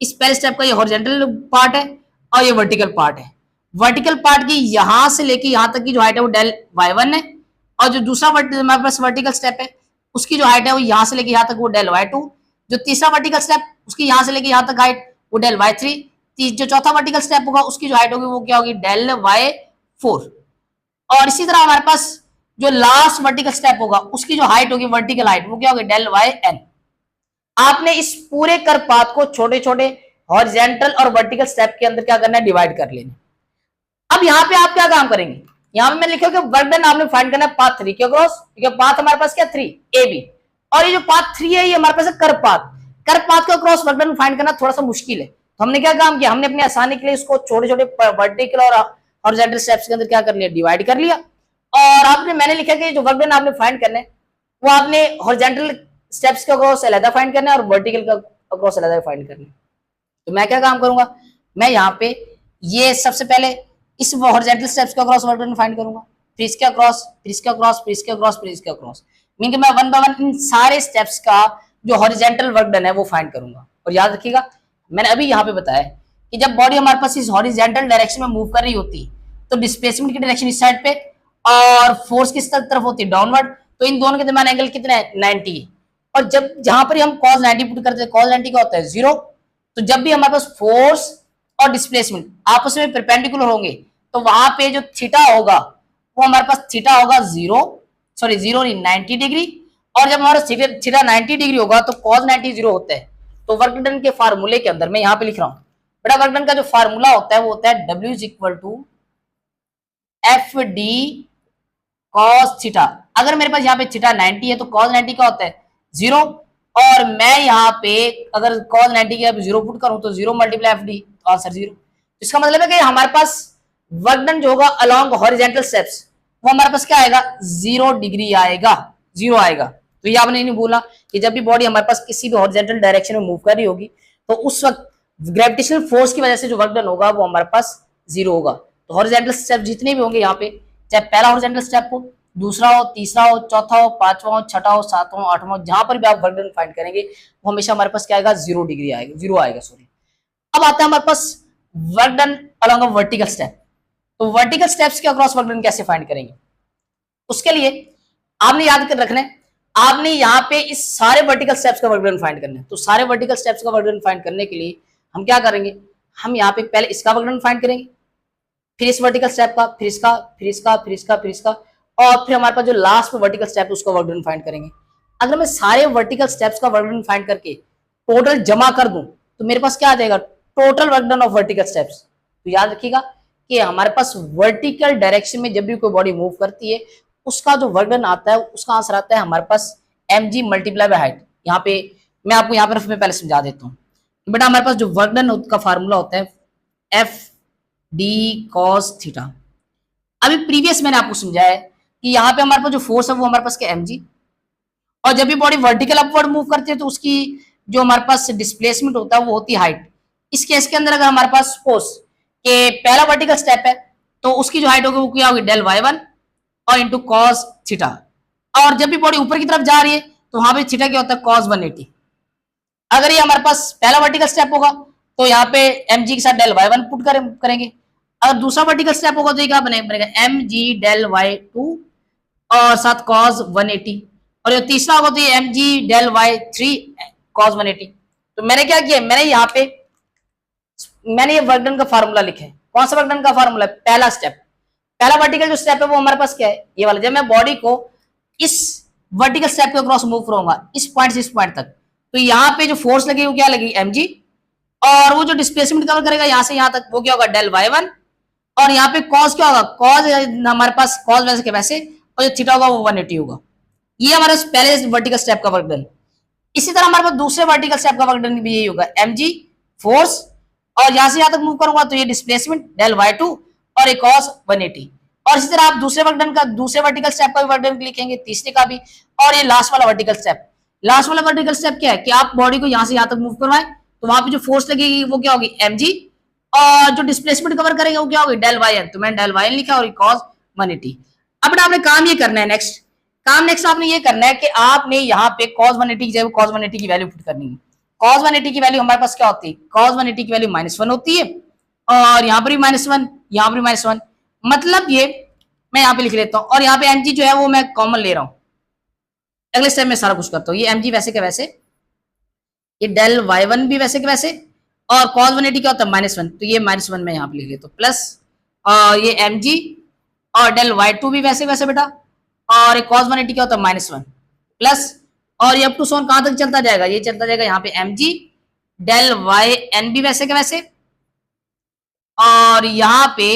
इस पहले स्टेप का ये हॉरिजॉन्टल पार्ट है और ये वर्टिकल पार्ट है। वर्टिकल पार्ट की यहां से लेके यहां तक की जो हाइट है वो डेल y1 है, और जो दूसरा हमारे पास वर्टिकल स्टेप है उसकी जो हाइट है वो यहां से लेके यहां तक वो डेल y2। जो तीसरा वर्टिकल स्टेप उसकी यहां से लेके यहां तक हाइट वो डेल y3। जो चौथा वर्टिकल स्टेप होगा उसकी जो हाइट होगी वो क्या होगी, डेल y4। और इसी तरह हमारे पास जो लास्ट वर्टिकल स्टेप होगा उसकी जो हाइट होगी, वर्टिकल हाइट, वो क्या होगी, डेल yn। आपने इस पूरे कर्व पाथ को छोटे छोटे हॉरिजॉन्टल और वर्टिकल स्टेप के अंदर क्या करना है, डिवाइड कर लेना। अब यहाँ पे आप क्या काम करेंगे, यहाँ पे मैं लिखा कि वर्क डन आपने फाइंड करना है पाथ 3 के अक्रॉस, क्योंकि पाथ हमारे पास क्या 3 AB, और ये जो पाथ 3 है ये हमारे पास कर्व पाथ, कर्व पाथ के अक्रॉस वर्क डन फाइंड करना थोड़ा सा मुश्किल है। तो हमने क्या काम किया, हमने अपनी आसानी के लिए इसको छोटे छोटे वर्टिकल और हॉरिजॉन्टल स्टेप्स के अंदर क्या कर लिया, डिवाइड कर लिया। और आपने मैंने लिखा कि जो वर्क डन आपने फाइंड करना है वो आपने हॉरिजॉन्टल स्टेप्स के अक्रॉस अलग फाइंड करना है और वर्टिकल का अक्रॉस अलग फाइंड करना है। तो मैं क्या काम करूंगा, मैं यहाँ पे ये सबसे पहले इस हॉरिजॉन्टल स्टेप्स के अक्रॉस वर्क डन फाइंड करूंगा, फिर इसके अक्रॉस, फिर इसके अक्रॉस, फिर इसके अक्रॉस, फिर इसके अक्रॉस। मीन कि मैं वन बाय वन इन सारे स्टेप्स का जो हॉरिजॉन्टल वर्क डन है वो फाइंड करूंगा। और याद रखिएगा मैंने अभी यहाँ पे बताया कि जब बॉडी हमारे पास इस हॉरिजेंटल डायरेक्शन में मूव कर रही होती है तो डिस्प्लेसमेंट की डायरेक्शन इस साइड पे और फोर्स किस तरफ होती है, डाउनवर्ड। तो इन दोनों के दरमियान एंगल कितना है, 90। और जब जहां पर हम cos 90 पुट करते हैं, cos 90 का होता है 0। तो जब भी हमारे पास फोर्स और डिस्प्लेसमेंट आपस में परपेंडिकुलर होंगे तो वहां पे जो थीटा होगा वो हमारे पास थीटा होगा 0, सॉरी 0 नहीं 90 डिग्री। और जब हमारा थीटा 90 डिग्री होगा तो cos 90 0 होता है। तो वर्क डन के फार्मूले के अंदर मैं यहाँ पे लिख रहा हूँ बेटा, वर्क डन का जो फार्मूला होता है वो होता है W is equal to F D cos theta. अगर मेरे पास यहाँ पे थीटा 90 है तो cos 90 का होता है 0। और मैं यहाँ पे अगर cos 90 के 0 पुट करूं तो 0 मल्टीप्लाई एफ डी, तो आंसर 0। इसका मतलब है कि हमारे पास वर्क डन जो होगा अलोंग हॉरिजेंटल स्टेप्स वो हमारे पास क्या आएगा, 0 डिग्री आएगा, 0 आएगा। तो ये आपने नहीं भूलना कि जब भी बॉडी हमारे पास किसी भी हॉरिजेंटल डायरेक्शन में मूव कर रही होगी तो उस वक्त ग्रेविटेशनल फोर्स की वजह से जो वर्क डन होगा वो हमारे पास 0 होगा। तो हॉरिजेंटल स्टेप जितने भी होंगे यहाँ पे, चाहे पहला हॉरिजेंटल स्टेप हो, दूसरा हो, तीसरा हो, चौथा हो, पांचवा हो, छठा हो, सातवां हो, आठवां, जहां पर भी आप वर्क डन फाइंड करेंगे वो हमेशा हमारे पास क्या आएगा, 0 डिग्री आएगा, 0 आएगा, सॉरी। अब आता है हमारे पास work done along a vertical step. तो वर्टिकल स्टेप्स के अक्रॉस वर्क डन कैसे फाइंड करेंगे, उसके लिए आपने याद कर रखना है, आपने यहाँ पे इस सारे वर्टिकल स्टेप्स का वर्क डन फाइंड करना है। तो सारे वर्टिकल स्टेप्स का वर्क डन फाइंड करने के लिए हम क्या करेंगे, हम यहाँ पे पहले इसका वर्क डन फाइंड करेंगे, फिर इस वर्टिकल स्टेप का, फिर इसका, फिर इसका, फिर इसका, फिर इसका, और फिर हमारे पास जो लास्ट में वर्टिकल स्टेप है उसका वर्क डन फाइंड करेंगे। अगर मैं सारे वर्टिकल स्टेप्स का वर्क डन फाइंड करके टोटल जमा कर दूं तो मेरे पास क्या आ जाएगा, total work done of vertical steps. तो याद रखिएगा कि हमारे पास वर्टिकल डायरेक्शन में जब भी कोई बॉडी मूव करती है उसका जो वर्क डन आता है उसका आंसर आता है हमारे पास mg मल्टीप्लाई बाय हाइट। यहाँ पे मैं आपको यहाँ पर पहले समझा देता हूँ बेटा, हमारे पास जो वर्क डन का फार्मूला होता है एफ डी कॉस थीटा। अभी प्रीवियस मैंने आपको समझाया है कि यहाँ पे हमारे पास जो फोर्स है वो हमारे पास क्या mg, और जब भी बॉडी वर्टिकल अपवर्ड मूव करती है तो उसकी जो हमारे पास डिस्प्लेसमेंट होता है वो होती है हाइट। इस केस के अंदर अगर हमारे पास सपोज के पहला वर्टिकल स्टेप है तो उसकी जो हाइट होगी वो क्या होगी, डेल y1 और इंटू कॉस थीटा। और जब भी बॉडी ऊपर की तरफ जा रही है तो वहां पे थीटा क्या होता है, cos 180। अगर ये हमारे पास पहला वर्टिकल स्टेप होगा तो यहाँ पे mg के साथ डेल y1 पुट करेंगे। अगर दूसरा वर्टिकल स्टेप होगा तो ये क्या बनेगा mg डेल y2 और साथ cos 180। और ये तीसरा होगा तो ये mg डेल y3 cos 180। तो मैंने क्या किया, मैंने ये वर्क डन का फार्मूला लिखा है। कौन सा वर्क डन का फार्मूला है, पहला स्टेप, पहला वर्टिकल जो स्टेप है वो हमारे पास क्या है, ये वाला। जब मैं बॉडी को इस वर्टिकल स्टेप के क्रॉस मूव करूंगा इस पॉइंट से इस पॉइंट तक, तो यहाँ पे जो फोर्स लगेगी वो क्या लगेगी, mg। और वो जो डिस्प्लेसमेंट कवर करेगा यहाँ से यहाँ तक वो क्या होगा, डेल y1। और यहाँ पे कॉस क्या होगा, कॉस हमारे पास कॉस वैसे के वैसे, और जो थीटा होगा वो 180 होगा। ये हमारे पहले वर्टिकल स्टेप का वर्क डन। इसी तरह हमारे पास दूसरे वर्टिकल स्टेप का वर्क डन भी यही होगा, mg फोर्स, और यहां से यहां तक मूव करूंगा तो ये डिस्प्लेसमेंट डेल y2 और एक cos 180। और इसी तरह आप दूसरे वर्टिकल स्टेप का भी वर्क डन लिखेंगे, तीसरे का भी। और ये लास्ट वाला वर्टिकल स्टेप क्या है कि आप बॉडी को यहां से यहां तक मूव करवाएं तो वहां पे जो फोर्स लगेगी वो क्या होगी, mg। और जो डिस्प्लेसमेंट कवर करेगा वो क्या होगी, डेल yn। तो मैंने डेल yn लिखा और cos 180। अब आपने काम ये करना है, नेक्स्ट आपने ये करना है कि आपने यहाँ पे cos 180 की जगह cos 180 की वैल्यू पुट करनी है। cos 180 की वैल्यू हमारे पास क्या होती है, cos 180 की वैल्यू -1 होती है, और यहाँ पर भी -1, यहाँ पर भी -1। मतलब ये मैं यहाँ पे लिख लेता हूँ, और यहाँ पे mg जो है वो मैं कॉमन ले रहा हूँ। अगले स्टेप में सारा कुछ करता हूँ। ये mg वैसे के वैसे, ये डेल y1 भी वैसे के वैसे, और cos 180 क्या होता है, -1, तो ये -1 मैं यहाँ पे लिख लेता हूँ, प्लस ये mg और डेल y2 भी वैसे वैसे बेटा, और cos 180 क्या होता है, -1, प्लस, और ये अप टू सोन कहां तक चलता जाएगा, ये चलता जाएगा यहाँ पे mg डेल yn भी वैसे के वैसे, और यहाँ पे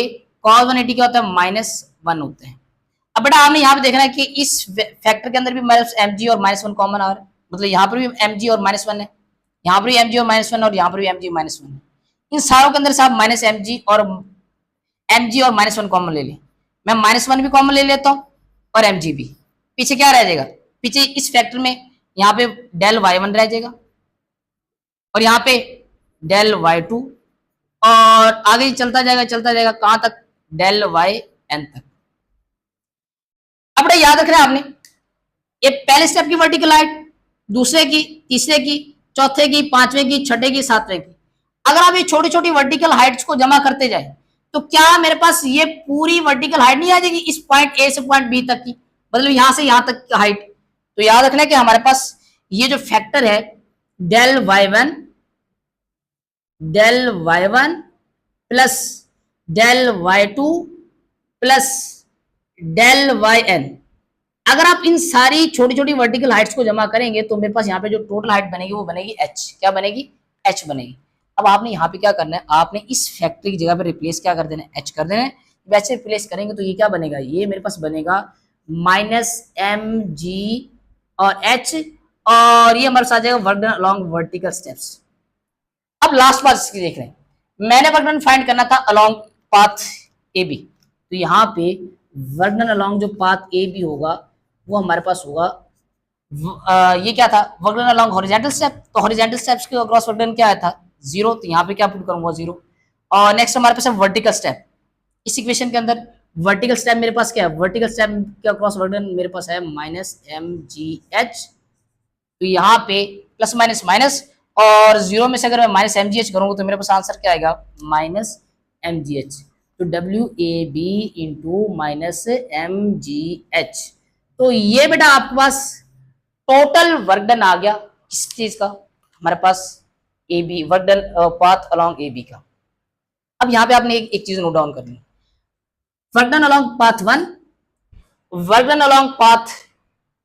cos 180 क्या होता है, -1 होते हैं। अब बेटा आपने यहाँ पे देखना है कि इस फैक्टर के अंदर भी mg और -1 कॉमन आ रहा है, मतलब यहाँ पर भी mg और -1 है, यहाँ पर भी mg और -1, और यहाँ पर भी mg -1 है। इन सारों के अंदर से आप -mg और -1 कॉमन ले लें। मैं -1 भी कॉमन ले लेता हूँ और mg भी। पीछे क्या रह जाएगा, पीछे इस फैक्टर में यहाँ पे डेल y1 रह जाएगा, और यहाँ पे डेल y2, और आगे चलता जाएगा कहां तक, डेल yn तक। अब बेटा याद रखना है आपने, ये पहले स्टेप की वर्टिकल हाइट, दूसरे की, तीसरे की, चौथे की, पांचवें की, छठे की, सातवें की। अगर आप ये छोटी छोटी वर्टिकल हाइट्स को जमा करते जाए तो क्या मेरे पास ये पूरी वर्टिकल हाइट नहीं आ जाएगी इस पॉइंट ए से पॉइंट बी तक की, मतलब यहां से यहां तक की हाइट। तो याद रखना कि हमारे पास ये जो फैक्टर है del Y one plus del Y two plus del Y N, अगर आप इन सारी छोटी छोटी वर्टिकल हाइट्स को जमा करेंगे तो मेरे पास यहाँ पे जो टोटल हाइट बनेगी वो बनेगी एच। क्या बनेगी? एच बनेगी। अब आपने यहाँ पे क्या करना है, आपने इस फैक्टर की जगह पे रिप्लेस क्या कर देना है, एच कर देना है। वैसे रिप्लेस करेंगे तो ये क्या बनेगा, ये मेरे पास बनेगा माइनस एम जी और एच, और ये हमारे साथ आ जाएगा work done along vertical steps. अब लास्ट बात इसकी देख रहे हैं, मैंने वर्क डन फाइंड करना था अलोंग पाथ ए बी, तो यहाँ पे वर्क डन अलोंग जो पाथ ए बी होगा वो हमारे पास होगा ये क्या था, work done along horizontal step, तो हॉरिजॉन्टल स्टेप्स के अक्रॉस वर्क डन क्या आया था, 0, तो यहाँ पे क्या पुट करूंगा 0। और नेक्स्ट हमारे पास है वर्टिकल स्टेप, इस इक्वेशन के अंदर वर्टिकल स्टेप मेरे पास क्या है, वर्टिकल स्टेप के अक्रॉस वर्क डन मेरे पास है माइनस एम जी एच, तो यहाँ पे प्लस माइनस माइनस, और 0 में से अगर मैं माइनस एम जी एच करूंगा तो मेरे पास आंसर क्या आएगा, माइनस एम जी एच, तो W A B into minus M G H. तो ये बेटा आपके पास टोटल वर्क डन आ गया किस चीज का, हमारे पास A B work done path along A B का। अब यहाँ पे आपने एक चीज नोट डाउन करनी, work done along path 1, work done along path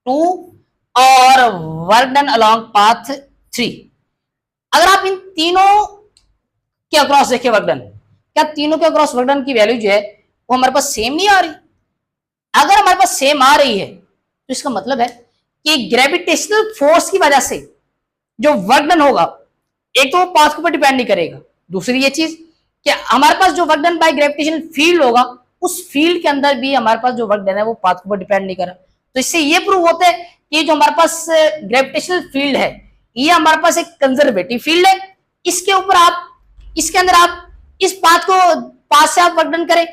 2 और वर्क डन अलोंग पाथ 3। अगर आप इन तीनों के अक्रॉस देखें वर्क डन, क्या तीनों के अक्रॉस वर्क डन की वैल्यू जो है वो हमारे पास सेम नहीं आ रही? अगर हमारे पास सेम आ रही है तो इसका मतलब है कि ग्रेविटेशनल फोर्स की वजह से जो वर्क डन होगा, एक तो वो पाथ के ऊपर डिपेंड नहीं करेगा, दूसरी ये चीज कि हमारे पास जो work done by gravitational field होगा उस फील्ड के अंदर भी हमारे पास जो वर्क डन है वो पाथ के ऊपर डिपेंड नहीं करा। तो इससे ये प्रूव होता है कि जो हमारे पास ग्रेविटेशनल फील्ड है ये हमारे पास एक कंजर्वेटिव फील्ड है, इसके ऊपर आप, इसके अंदर आप इस पाथ को, पाथ से आप वर्क डन करें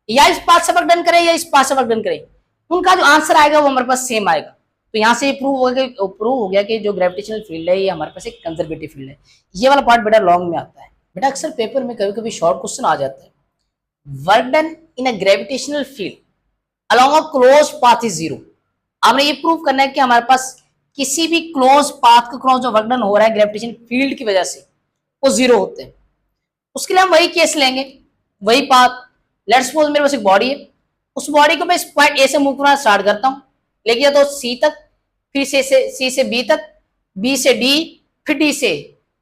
या इस पाथ से वर्क डन करें या इस पाथ से वर्क डन करें, उनका जो आंसर आएगा वो हमारे पास सेम आएगा। तो यहाँ से प्रूव हो गया कि जो ग्रेविटेशनल फील्ड है ये हमारे पास एक कंजर्वेटिव फील्ड है। ये वाला पार्ट बेटा लॉन्ग में आता है, बेटा अक्सर पेपर में कभी कभी शॉर्ट क्वेश्चन आ जाता है, work done in a gravitational field along a close path is 0। आपने ये प्रूव करना है कि हमारे पास किसी भी क्लोज पाथ के क्रॉस जो वर्क डन हो रहा है ग्रेविटेशन फील्ड की वजह से वो 0 होते हैं। उसके लिए हम वही केस लेंगे, वही पाथ, लेट्स सपोज मेरे पास एक बॉडी है, उस बॉडी को मैं इस पॉइंट ए से मूव करना स्टार्ट करता हूँ, लेके जाता हूँ सी तक, फिर सी से बी तक, बी से डी, फिर डी से,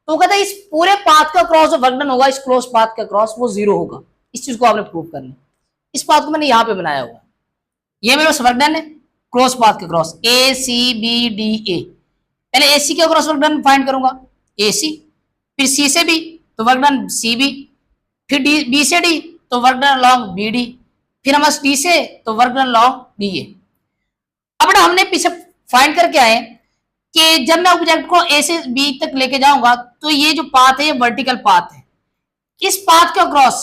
तो कहता है इस पूरे पाथ का क्रॉस जो वर्क डन होगा इस क्लोज पाथ का क्रॉस वो 0 होगा। इस चीज को आपने प्रूव करना है। इस पाथ को मैंने यहाँ पे बनाया हुआ, ये मेरे पास वर्क डन है क्लोज पाथ के cross A C B D A. पहले ए सी के क्रॉस वर्क डन फाइंड करूंगा ए सी, फिर सी से बी तो वर्क डन सी बी, फिर डी बी से डी तो work done along B D, फिर हमारे डी से तो work done along D A. अब हमने पीछे फाइंड करके आए कि जब मैं ऑब्जेक्ट को ए से बी तक लेके जाऊंगा तो ये जो पाथ है ये वर्टिकल पाथ है, इस पाथ के क्रॉस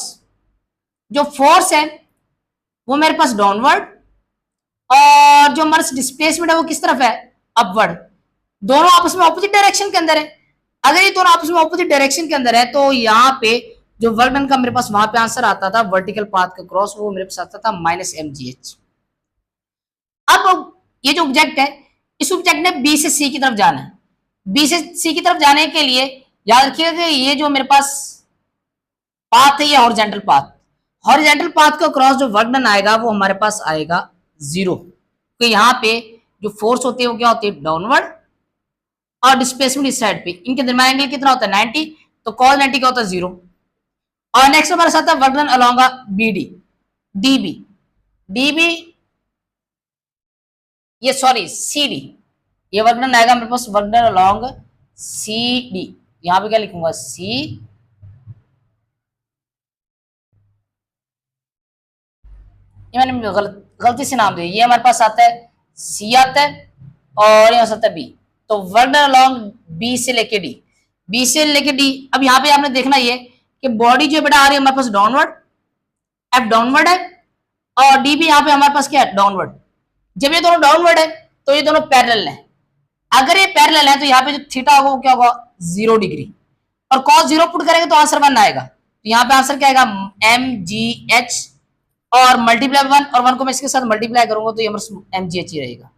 जो फोर्स है वो मेरे पास डाउनवर्ड, और जो हमारा डिस्प्लेसमेंट है वो किस तरफ है, अपवर्ड। दोनों आपस में ऑपोजिट डायरेक्शन के अंदर है। अगर ये दोनों आपस में ऑपोजिट डायरेक्शन के अंदर है तो यहाँ पे जो वर्क डन का मेरे पास वहां पे आंसर आता था वर्टिकल पाथ का क्रॉस, वो मेरे पास आता था माइनस एम जी एच। अब ये जो ऑब्जेक्ट है इस ऑब्जेक्ट ने बी से सी की तरफ जाना है, बी से सी की तरफ जाने के लिए याद रखिएगा कि ये जो मेरे पास पाथ है ये हॉरिजॉन्टल पाथ, हॉरिजॉन्टल पाथ का क्रॉस जो वर्क डन आएगा वो हमारे पास आएगा 0। तो यहाँ पे जो फोर्स होती है वो क्या होती है, डाउनवर्ड, और डिस्प्लेसमेंट इस साइड पे, इनके दरमियान एंगल कितना होता है 90, तो cos 90 क्या होता है 0। और नेक्स्ट हमारे साथ है work done along B D, D B, D B ये सॉरी सी डी, ये वर्क डन आएगा मेरे पास work done along C D. यहां पे क्या लिखूंगा सी, ये मैंने गलती से नाम दिया, ये हमारे पास आता है सी आता है और यहाँ आता है बी, तो वर्क डन अलोंग बी से लेके डी, बी से लेके डी। अब यहाँ पे आपने देखना ये कि बॉडी जो बेटा आ रही है हमारे पास डाउनवर्ड, एफ डाउनवर्ड है, और डी भी यहाँ पे हमारे पास क्या है डाउनवर्ड। जब ये दोनों डाउनवर्ड है तो ये दोनों पैरेलल है, अगर ये पैरेलल है तो यहाँ पे जो थीटा होगा वो क्या होगा 0 डिग्री, और cos 0 पुट करेंगे तो आंसर 1 आएगा। तो यहाँ पे आंसर क्या आएगा, mgh, और मल्टीप्लाई 1 और 1 को मैं इसके साथ मल्टीप्लाई करूंगा तो ये हमारा mgh ही रहेगा।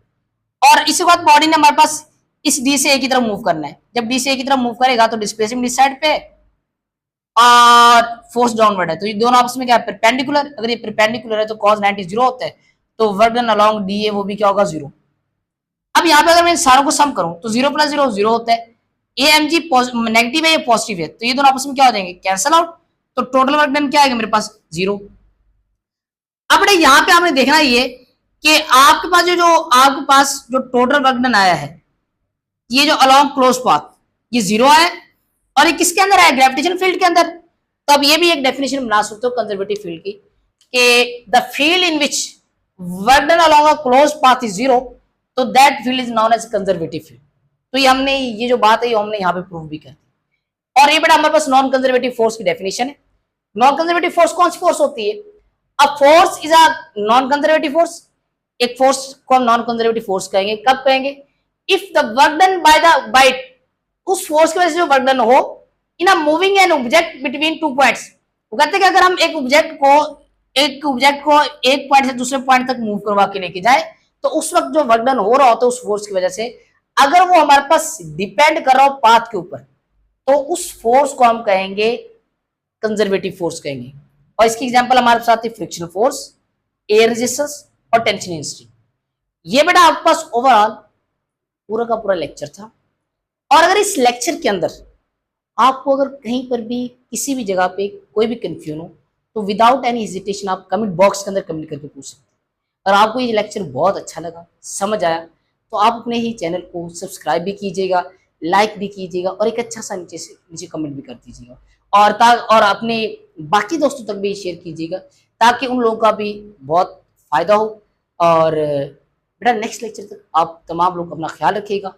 और इसके बाद बॉडी ने हमारे पास इस डी से ए की तरफ मूव करना है। जब डी से ए की तरफ मूव करेगा तो डिस्प्लेसमेंट इस साइड पे और फोर्स डाउनवर्ड है, तो ये दोनों आपस में क्या है, परपेंडिकुलर। अगर ये परपेंडिकुलर है तो cos 90 0 होता है, तो वर्क डन अलोंग डी ए वो भी क्या होगा, 0। अब यहाँ पे अगर मैं इन सारों को सम करूं तो 0 + 0 0 होता है, ए एम जी नेगेटिव है, ये पॉजिटिव है, तो ये दोनों आपस में क्या हो जाएंगे, कैंसल आउट। तो टोटल वर्क डन क्या आएगा मेरे पास, 0। अब बेटा यहाँ पे आपने देखना ये कि आपके पास जो टोटल वर्क डन आया है, ये जो अलोंग क्लोज पाथ, ये 0 आया, और ये किसके अंदर आया, ग्रेविटेशन फील्ड के अंदर। तो अब ये भी एक डेफिनेशन बना सकते हो कंजर्वेटिव फील्ड की, कि the field in which work done along a close path is 0, तो that field is known as conservative field. तो ये हमने ये जो बात है ये हमने यहाँ पे प्रूव भी कर दी। और ये बेटा हमारे पास नॉन कंजर्वेटिव फोर्स की डेफिनेशन है। नॉन कंजर्वेटिव फोर्स कौन सी फोर्स होती है, अब force is a non conservative force. एक फोर्स को हम नॉन कंजर्वेटिव फोर्स कहेंगे, कब कहेंगे, if the work done by उस फोर्स की वजह से जो वर्क डन हो in a moving an object between 2 points. वो कहते हैं कि अगर हम एक ऑब्जेक्ट को एक पॉइंट से दूसरे पॉइंट तक मूव करवा के लेके जाए, तो उस वक्त जो वर्क डन हो रहा होता है उस फोर्स की वजह से, अगर वो हमारे पास डिपेंड कर रहा हो पाथ के ऊपर, तो उस फोर्स को हम कहेंगे कंजर्वेटिव फोर्स कहेंगे। और इसकी एग्जांपल हमारे पास आती है फ्रिक्शनल फोर्स, एयर रेजिस्टेंस और टेंशन इन स्ट्रिंग। ये बेटा आपके पास ओवरऑल पूरा का पूरा लेक्चर था। और अगर इस लेक्चर के अंदर आपको अगर कहीं पर भी किसी भी जगह पे कोई भी कंफ्यूजन हो, तो विदाउट एनी हेजिटेशन आप कमेंट बॉक्स के अंदर कमेंट करके पूछ सकते हैं। और आपको ये लेक्चर बहुत अच्छा लगा, समझ आया, तो आप अपने ही चैनल को सब्सक्राइब भी कीजिएगा, लाइक भी कीजिएगा, और एक अच्छा सा नीचे कमेंट भी कर दीजिएगा, और अपने बाकी दोस्तों तक भी शेयर कीजिएगा, ताकि उन लोगों का भी बहुत फायदा हो। और बेटा नेक्स्ट लेक्चर तक आप तमाम लोग अपना ख्याल रखिएगा।